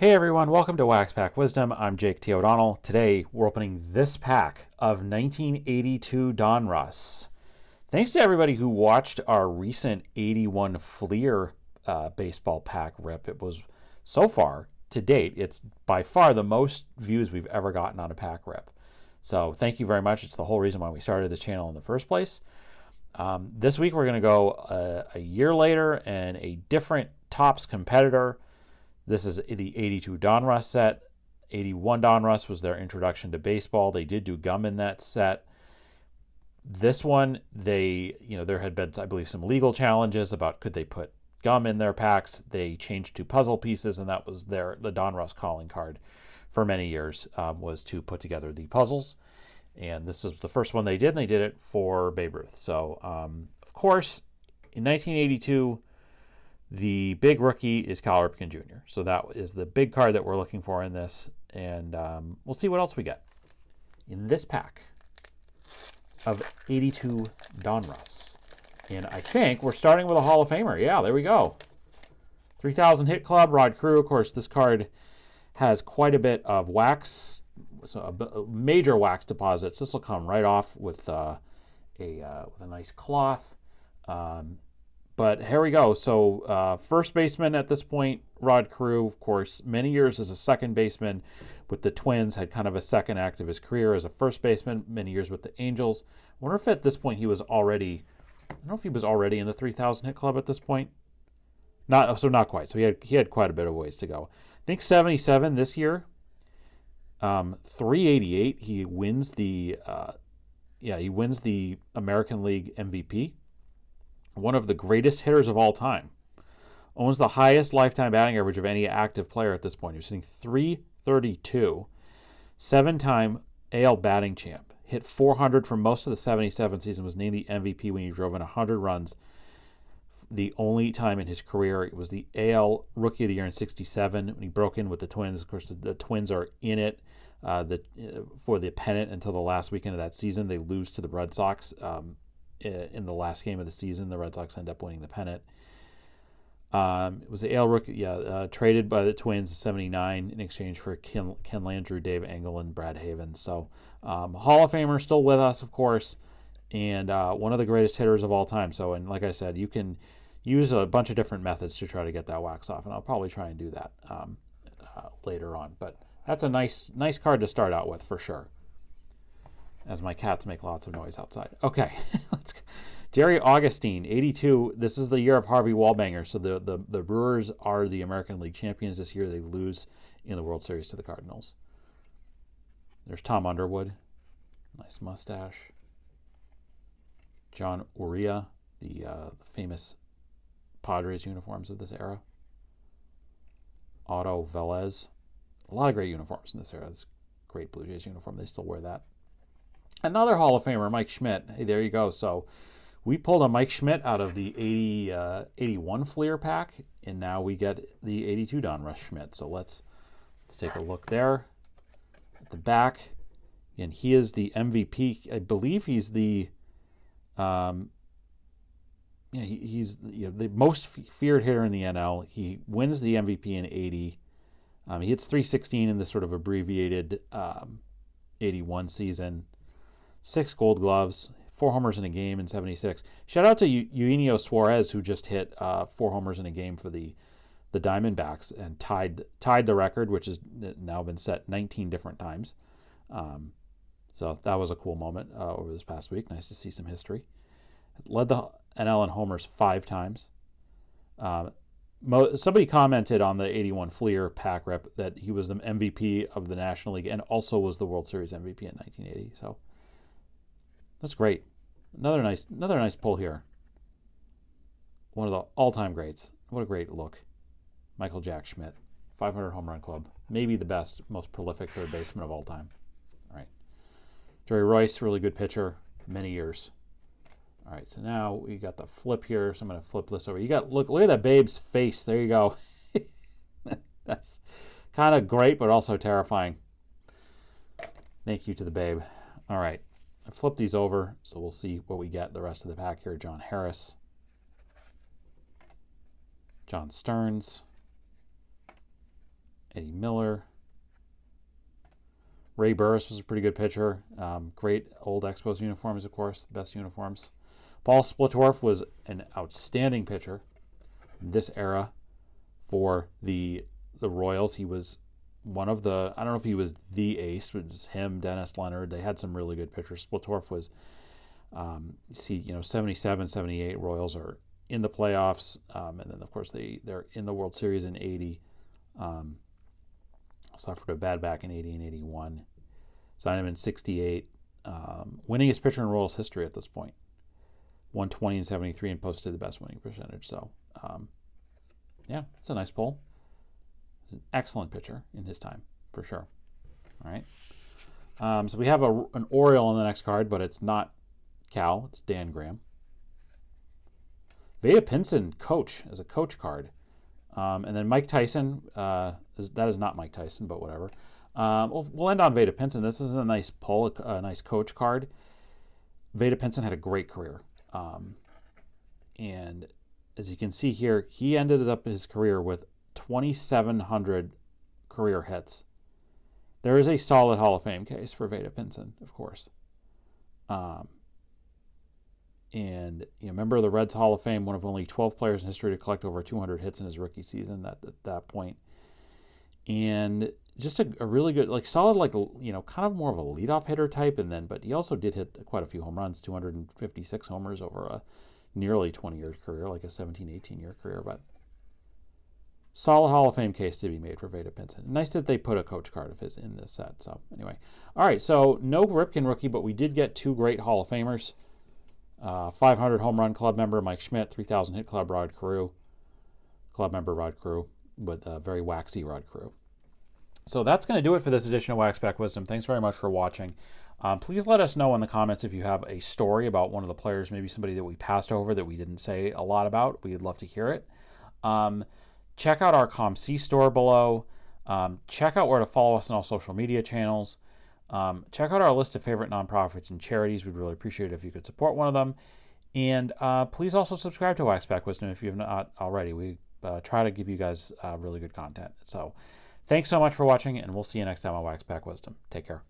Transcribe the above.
Hey everyone, welcome to Wax Pack Wisdom. I'm Jake T. O'Donnell. Today we're opening this pack of 1982 Donruss. Thanks to everybody who watched our recent 81 Fleer baseball pack rip. It was, so far, to date, it's by far the most views we've ever gotten on a pack rip. So thank you very much. It's the whole reason why we started this channel in the first place. This week we're going to go a year later and a different Topps competitor. This is the 82 Donruss set. 81 Donruss was their introduction to baseball. They did do gum in that set. This one, there had been, I believe, some legal challenges about could they put gum in their packs. They changed to puzzle pieces, and that was the Donruss calling card for many years, was to put together the puzzles. And this is the first one they did, and they did it for Babe Ruth. So, of course, in 1982, the big rookie is Cal Ripken Jr. So that is the big card that we're looking for in this. And we'll see what else we get in this pack of 82 Donruss. And I think we're starting with a Hall of Famer. Yeah, there we go. 3000 Hit Club, Rod Carew. Of course, this card has quite a bit of wax, so major wax deposits. This will come right off with a nice cloth. But here we go. So first baseman at this point, Rod Carew, of course, many years as a second baseman with the Twins, had kind of a second act of his career as a first baseman, many years with the Angels. I wonder if at this point he was already, I don't know if he was already in the 3000 hit club at this point. Not quite. So he had quite a bit of ways to go. I think 77 this year. 388, he wins the American League MVP. One of the greatest hitters of all time. Owns the highest lifetime batting average of any active player at this point. He was hitting 332. 7-time AL batting champ. Hit 400 for most of the 77 season. Was named the MVP when he drove in 100 runs. The only time in his career. It was the AL Rookie of the Year in 67 when he broke in with the Twins. Of course, the Twins are in it for the pennant until the last weekend of that season. They lose to the Red Sox. In the last game of the season, the Red Sox end up winning the pennant. It was the AL Rookie, traded by the Twins in 79 in exchange for Ken Landrew, Dave Engel, and Brad Havens. So Hall of Famer still with us, of course, and one of the greatest hitters of all time. So, and like I said, you can use a bunch of different methods to try to get that wax off, and I'll probably try and do that later on. But that's a nice card to start out with for sure. As my cats make lots of noise outside. Okay, let's go. Jerry Augustine, 82. This is the year of Harvey Wallbanger. So the Brewers are the American League champions this year. They lose in the World Series to the Cardinals. There's Tom Underwood. Nice mustache. John Uria, the famous Padres uniforms of this era. Otto Velez. A lot of great uniforms in this era. It's a great Blue Jays uniform. They still wear that. Another Hall of Famer, Mike Schmidt. Hey, there you go. So we pulled a Mike Schmidt out of the 81 Fleer pack, and now we get the 82 Donruss Schmidt. So let's take a look there at the back. And he is the MVP. I believe he's the he's the most feared hitter in the NL. He wins the MVP in 80. He hits 316 in this sort of abbreviated 81 season. 6 Gold Gloves, 4 homers in a game in 76. Shout out to Eugenio Suarez, who just hit 4 homers in a game for the Diamondbacks and tied the record, which has now been set 19 different times. So that was a cool moment over this past week. Nice to see some history. Led the NL in homers 5 times. Somebody commented on the 81 Fleer pack rep that he was the MVP of the National League and also was the World Series MVP in 1980. So that's great. Another nice pull here. One of the all-time greats. What a great look. Michael Jack Schmidt, 500 home run club. Maybe the best, most prolific third baseman of all time. All right. Jerry Royce, really good pitcher, many years. All right, so now we got the flip here. So I'm going to flip this over. You got look at that Babe's face. There you go. That's kind of great, but also terrifying. Thank you to the Babe. All right. I flipped these over, so we'll see what we get the rest of the pack here. John Harris, John Stearns, Eddie Miller. Ray Burris was a pretty good pitcher. Great old Expos uniforms, of course, best uniforms. Paul Splitorf was an outstanding pitcher in this era for the Royals. He was one of the, I don't know if he was the ace, but it was him, Dennis Leonard. They had some really good pitchers. Splitorf was, 77, 78 Royals are in the playoffs. And then, of course, they're in the World Series in 80. Suffered a bad back in 80 and 81. Signed him in 68. Winningest pitcher in Royals history at this point. 120 and 73 and posted the best winning percentage. So, yeah, it's a nice pull. He's an excellent pitcher in his time, for sure. All right. So we have an Oriole on the next card, but it's not Cal. It's Dan Graham. Veda Pinson, coach, as a coach card. And then Mike Tyson, that is not Mike Tyson, but whatever. We'll end on Veda Pinson. This is a nice pull, a nice coach card. Veda Pinson had a great career. And as you can see here, he ended up his career with 2,700 career hits. There is a solid Hall of Fame case for Veda Pinson, of course. And member of the Reds Hall of Fame, one of only 12 players in history to collect over 200 hits in his rookie season at that point. And just a really good, solid, kind of more of a leadoff hitter type. But he also did hit quite a few home runs, 256 homers over a nearly 20-year career, like a 17, 18-year career. But solid Hall of Fame case to be made for Veda Pinson. Nice that they put a coach card of his in this set. So anyway, all right. So no Ripken rookie, but we did get two great Hall of Famers. 500 home run club member Mike Schmidt, 3,000 hit club Rod Carew, club member Rod Carew, with a very waxy Rod Carew. So that's going to do it for this edition of Wax Pack Wisdom. Thanks very much for watching. Please let us know in the comments if you have a story about one of the players, maybe somebody that we passed over that we didn't say a lot about. We'd love to hear it. Check out our ComC store below. Check out where to follow us on all social media channels. Check out our list of favorite nonprofits and charities. We'd really appreciate it if you could support one of them. And please also subscribe to Wax Pack Wisdom if you have not already. We try to give you guys really good content. So thanks so much for watching, and we'll see you next time on Wax Pack Wisdom. Take care.